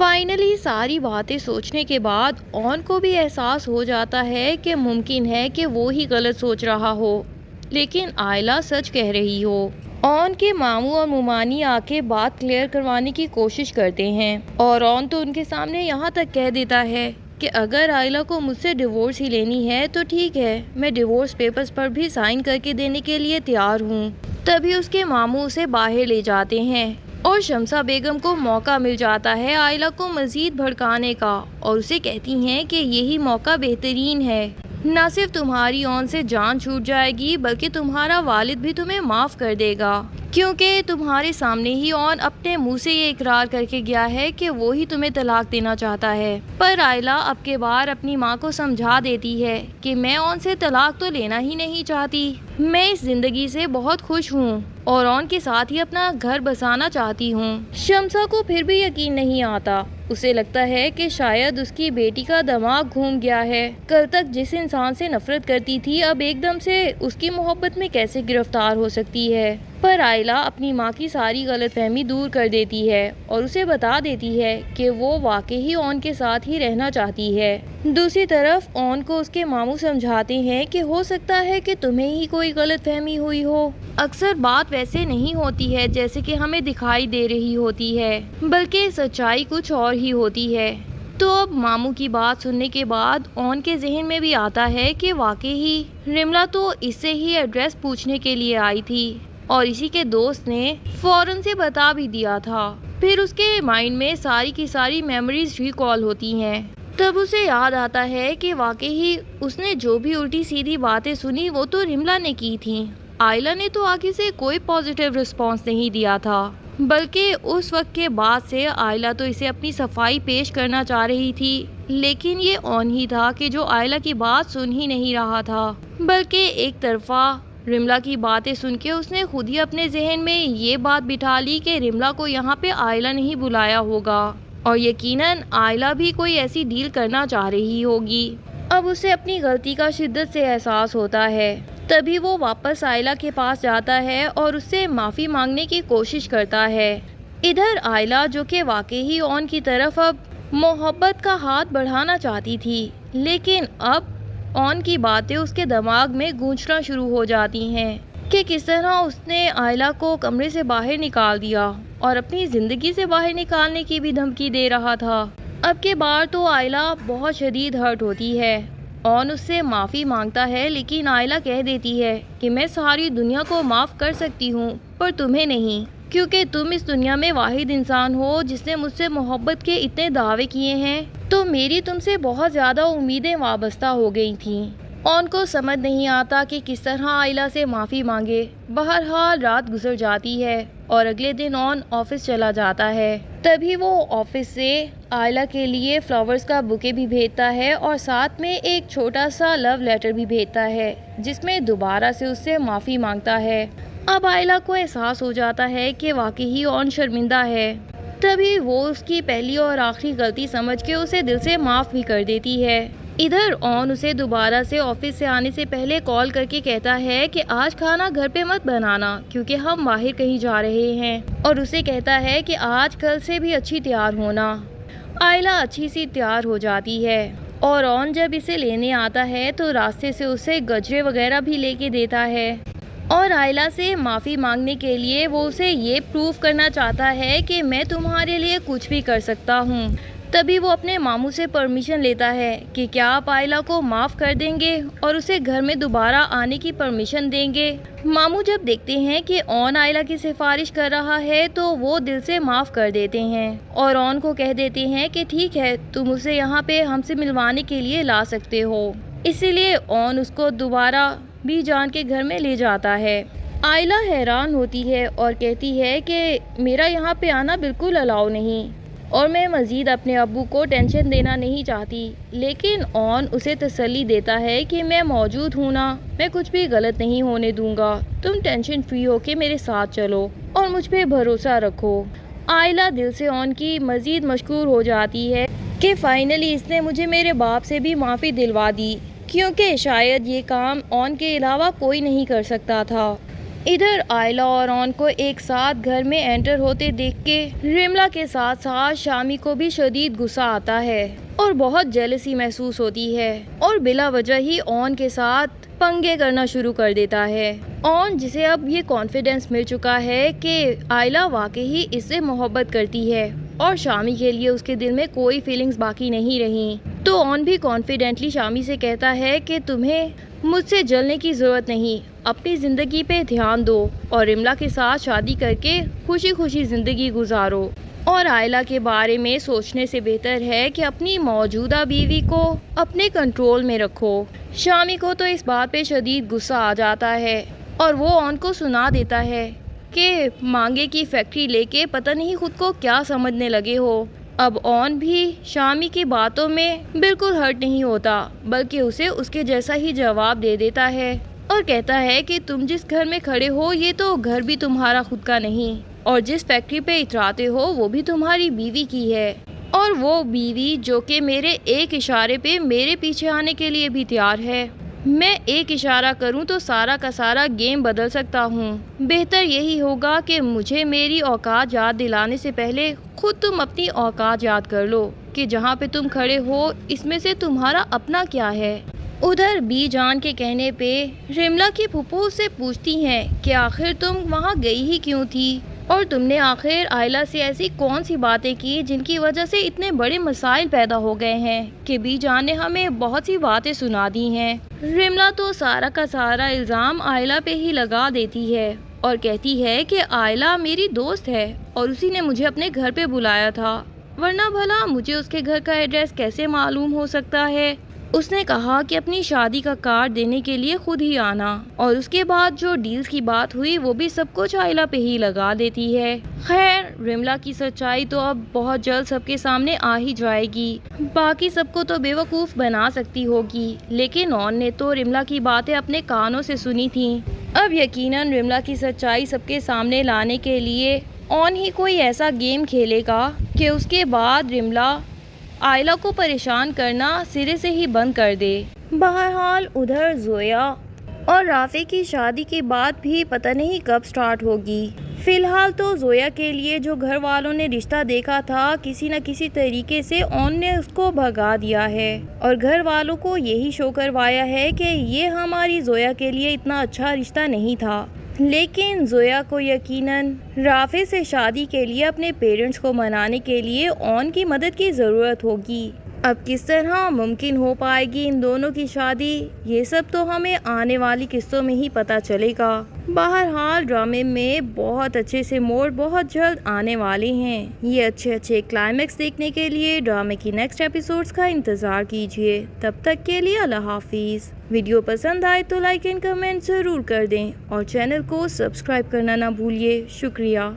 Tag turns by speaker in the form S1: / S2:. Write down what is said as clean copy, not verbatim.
S1: Finally ساری باتیں سوچنے کے بعد اون کو بھی احساس ہو جاتا ہے کہ ممکن ہے کہ وہ ہی غلط سوچ رہا ہو، لیکن آئلہ سچ کہہ رہی ہو۔ اون کے ماموں اور مومانی آ کے بات کلیئر کروانے کی کوشش کرتے ہیں اور اون تو ان کے سامنے یہاں تک کہہ دیتا ہے کہ اگر آئلہ کو مجھ سے ڈیورس ہی لینی ہے تو ٹھیک ہے، میں ڈیورس پیپرز پر بھی سائن کر کے دینے کے لیے تیار ہوں۔ تبھی اس کے ماموں اسے باہر لے جاتے ہیں اور شمسہ بیگم کو موقع مل جاتا ہے آئلہ کو مزید بھڑکانے کا، اور اسے کہتی ہیں کہ یہی موقع بہترین ہے، نہ صرف تمہاری اون سے جان چھوٹ جائے گی بلکہ تمہارا والد بھی تمہیں معاف کر دے گا، کیونکہ تمہارے سامنے ہی اون اپنے منہ سے یہ اقرار کر کے گیا ہے کہ وہ ہی تمہیں طلاق دینا چاہتا ہے۔ پر آئلہ اب کے بار اپنی ماں کو سمجھا دیتی ہے کہ میں اون سے طلاق تو لینا ہی نہیں چاہتی، میں اس زندگی سے بہت خوش ہوں اور اون کے ساتھ ہی اپنا گھر بسانا چاہتی ہوں۔ شمسہ کو پھر بھی یقین نہیں آتا، اسے لگتا ہے کہ شاید اس کی بیٹی کا دماغ گھوم گیا ہے، کل تک جس انسان سے نفرت کرتی تھی اب ایک دم سے اس کی محبت میں کیسے گرفتار ہو سکتی ہے۔ پر آئلہ اپنی ماں کی ساری غلط فہمی دور کر دیتی ہے اور اسے بتا دیتی ہے کہ وہ واقعی اون کے ساتھ ہی رہنا چاہتی ہے۔ دوسری طرف اون کو اس کے ماموں سمجھاتے ہیں کہ ہو سکتا ہے کہ تمہیں ہی کوئی غلط فہمی ہوئی ہو، اکثر بات ویسے نہیں ہوتی ہے جیسے کہ ہمیں دکھائی دے رہی ہوتی ہے، بلکہ سچائی کچھ اور ہی ہوتی ہے۔ تو اب ماموں کی بات سننے کے بعد اون کے ذہن میں بھی آتا ہے کہ واقعی رملا تو اس سے ہی ایڈریس پوچھنے کے لیے آئی تھی اور اسی کے دوست نے فوراً سے بتا بھی دیا تھا۔ پھر اس کے مائنڈ میں ساری کی ساری میموریز ریکال ہوتی ہیں، تب اسے یاد آتا ہے کہ واقعی اس نے جو بھی الٹی سیدھی باتیں سنی وہ تو رملا نے کی تھیں۔ آئلہ نے تو آگے سے کوئی پازیٹیو رسپانس نہیں دیا تھا، بلکہ اس وقت کے بعد سے آئلہ تو اسے اپنی صفائی پیش کرنا چاہ رہی تھی، لیکن یہ اون ہی تھا کہ جو آئلہ کی بات سن ہی نہیں رہا تھا، بلکہ ایک طرفہ رملا کی باتیں سن کے اس نے خود ہی اپنے ذہن میں یہ بات بٹھا لی کہ رملا کو یہاں پہ آئلہ نہیں بلایا ہوگا اور یقیناً آئلہ بھی کوئی ایسی ڈیل کرنا چاہ رہی ہوگی۔ اب اسے اپنی غلطی کا شدت سے احساس ہوتا ہے، تبھی وہ واپس آئلہ کے پاس جاتا ہے اور اس سے معافی مانگنے کی کوشش کرتا ہے۔ ادھر آئلہ جو کہ واقعی اون کی طرف اب محبت کا ہاتھ بڑھانا چاہتی تھی، لیکن اب اون کی باتیں اس کے دماغ میں گونجنا شروع ہو جاتی ہیں کہ کس طرح اس نے آئلہ کو کمرے سے باہر نکال دیا اور اپنی زندگی سے باہر نکالنے کی بھی دھمکی دے رہا تھا۔ اب کے بار تو آئلہ بہت شدید ہرٹ ہوتی ہے، اون اس سے معافی مانگتا ہے لیکن آئلہ کہہ دیتی ہے کہ میں ساری دنیا کو معاف کر سکتی ہوں پر تمہیں نہیں، کیونکہ تم اس دنیا میں واحد انسان ہو جس نے مجھ سے محبت کے اتنے دعوے کیے ہیں، تو میری تم سے بہت زیادہ امیدیں وابستہ ہو گئی تھیں۔ اون کو سمجھ نہیں آتا کہ کس طرح آئلہ سے معافی مانگے۔ بہرحال رات گزر جاتی ہے اور اگلے دن اون آفس چلا جاتا ہے، تبھی وہ آفس سے آئلہ کے لیے فلاورز کا بوکے بھی بھیجتا ہے اور ساتھ میں ایک چھوٹا سا لو لیٹر بھی بھیجتا ہے جس میں دوبارہ سے اس سے معافی مانگتا ہے۔ اب آئلہ کو احساس ہو جاتا ہے کہ واقعی اون شرمندہ ہے، تبھی وہ اس کی پہلی اور آخری غلطی سمجھ کے اسے دل سے معاف بھی کر دیتی ہے۔ ادھر اون اسے دوبارہ سے آفس سے آنے سے پہلے کال کر کے کہتا ہے کہ آج کھانا گھر پہ مت بنانا کیونکہ ہم باہر کہیں جا رہے ہیں، اور اسے کہتا ہے کہ آج کل سے بھی اچھی تیار ہونا۔ آئلہ اچھی سی تیار ہو جاتی ہے اور اون جب اسے لینے آتا ہے تو راستے سے اسے گجرے وغیرہ بھی لے کے دیتا ہے، اور آئلہ سے معافی مانگنے کے لیے وہ اسے یہ پروف کرنا چاہتا ہے کہ میں تمہارے لیے کچھ بھی کر سکتا ہوں۔ تبھی وہ اپنے ماموں سے پرمیشن لیتا ہے کہ کیا آپ آئلہ کو معاف کر دیں گے اور اسے گھر میں دوبارہ آنے کی پرمیشن دیں گے۔ ماموں جب دیکھتے ہیں کہ اون آئلہ کی سفارش کر رہا ہے تو وہ دل سے معاف کر دیتے ہیں اور اون کو کہہ دیتے ہیں کہ ٹھیک ہے، تم اسے یہاں پہ ہم سے ملوانے کے لیے لا سکتے ہو۔ اسی لیے اون اس کو دوبارہ بھی جان کے گھر میں لے جاتا ہے۔ آئلہ حیران ہوتی ہے اور کہتی ہے کہ میرا یہاں پہ آنا بالکل الاؤ نہیں اور میں مزید اپنے ابو کو ٹینشن دینا نہیں چاہتی، لیکن اون اسے تسلی دیتا ہے کہ میں موجود ہوں نا، میں کچھ بھی غلط نہیں ہونے دوں گا، تم ٹینشن فری ہو کے میرے ساتھ چلو اور مجھ پہ بھروسہ رکھو۔ آئلہ دل سے اون کی مزید مشکور ہو جاتی ہے کہ فائنلی اس نے مجھے میرے باپ سے بھی معافی دلوا دی، کیونکہ شاید یہ کام اون کے علاوہ کوئی نہیں کر سکتا تھا۔ ادھر آئلہ اور اون کو ایک ساتھ گھر میں انٹر ہوتے دیکھ کے رملا کے ساتھ ساتھ شامی کو بھی شدید غصہ آتا ہے اور بہت جیلسی محسوس ہوتی ہے اور بلا وجہ ہی اون کے ساتھ پنگے کرنا شروع کر دیتا ہے۔ اون جسے اب یہ کانفیڈنس مل چکا ہے کہ آئلہ واقعی اس سے محبت کرتی ہے اور شامی کے لیے اس کے دل میں کوئی فیلنگز باقی نہیں رہیں، تو اون بھی کانفیڈنٹلی شامی سے کہتا ہے کہ تمہیں مجھ سے جلنے کی ضرورت نہیں، اپنی زندگی پہ دھیان دو اور رملا کے ساتھ شادی کر کے خوشی خوشی زندگی گزارو، اور آئلہ کے بارے میں سوچنے سے بہتر ہے کہ اپنی موجودہ بیوی کو اپنے کنٹرول میں رکھو۔ شامی کو تو اس بات پہ شدید غصہ آ جاتا ہے اور وہ اون کو سنا دیتا ہے کہ مانگے کی فیکٹری لے کے پتہ نہیں خود کو کیا سمجھنے لگے ہو۔ اب اون بھی شامی کی باتوں میں بالکل ہرٹ نہیں ہوتا، بلکہ اسے اس کے جیسا ہی جواب دے دیتا ہے اور کہتا ہے کہ تم جس گھر میں کھڑے ہو یہ تو گھر بھی تمہارا خود کا نہیں، اور جس فیکٹری پہ اتراتے ہو وہ بھی تمہاری بیوی کی ہے، اور وہ بیوی جو کہ میرے ایک اشارے پہ میرے پیچھے آنے کے لیے بھی تیار ہے۔ میں ایک اشارہ کروں تو سارا کا سارا گیم بدل سکتا ہوں۔ بہتر یہی ہوگا کہ مجھے میری اوقات یاد دلانے سے پہلے خود تم اپنی اوقات یاد کر لو کہ جہاں پہ تم کھڑے ہو اس میں سے تمہارا اپنا کیا ہے۔ ادھر بی جان کے کہنے پہ رملا کی پھپھو سے پوچھتی ہیں کہ آخر تم وہاں گئی ہی کیوں تھی، اور تم نے آخر آئلہ سے ایسی کون سی باتیں کی جن کی وجہ سے اتنے بڑے مسائل پیدا ہو گئے ہیں کہ بی جان نے ہمیں بہت سی باتیں سنا دی ہیں۔ رملا تو سارا کا سارا الزام آئلہ پہ ہی لگا دیتی ہے اور کہتی ہے کہ آئلہ میری دوست ہے اور اسی نے مجھے اپنے گھر پہ بلایا تھا، ورنہ بھلا مجھے اس کے گھر کا ایڈریس کیسے معلوم ہو سکتا ہے۔ اس نے کہا کہ اپنی شادی کا کارڈ دینے کے لیے خود ہی آنا، اور اس کے بعد جو ڈیلز کی بات ہوئی وہ بھی سب کچھ آئلہ پہ ہی لگا دیتی ہے۔ خیر رملا کی سچائی تو اب بہت جلد سب کے سامنے آ ہی جائے گی، باقی سب کو تو بیوقوف بنا سکتی ہوگی، لیکن اون نے تو رملا کی باتیں اپنے کانوں سے سنی تھیں۔ اب یقیناً رملا کی سچائی سب کے سامنے لانے کے لیے اون ہی کوئی ایسا گیم کھیلے گا کہ اس کے بعد رملا آئلہ کو پریشان کرنا سرے سے ہی بند کر دے۔ بہرحال ادھر زویا اور رافع کی شادی کی بات بھی پتہ نہیں کب سٹارٹ ہوگی۔ فی الحال تو زویا کے لیے جو گھر والوں نے رشتہ دیکھا تھا کسی نہ کسی طریقے سے اون نے اس کو بھگا دیا ہے، اور گھر والوں کو یہی شو کروایا ہے کہ یہ ہماری زویا کے لیے اتنا اچھا رشتہ نہیں تھا، لیکن زویا کو یقیناً رافع سے شادی کے لیے اپنے پیرنٹس کو منانے کے لیے اون کی مدد کی ضرورت ہوگی۔ اب کس طرح ممکن ہو پائے گی ان دونوں کی شادی، یہ سب تو ہمیں آنے والی قسطوں میں ہی پتہ چلے گا۔ بہرحال ڈرامے میں بہت اچھے سے موڑ بہت جلد آنے والے ہیں، یہ اچھے کلائمیکس دیکھنے کے لیے ڈرامے کی نیکسٹ ایپیسوڈز کا انتظار کیجیے۔ تب تک کے لیے اللہ حافظ۔ ویڈیو پسند آئے تو لائک اینڈ کمنٹ ضرور کر دیں اور چینل کو سبسکرائب کرنا نہ بھولیے۔ شکریہ۔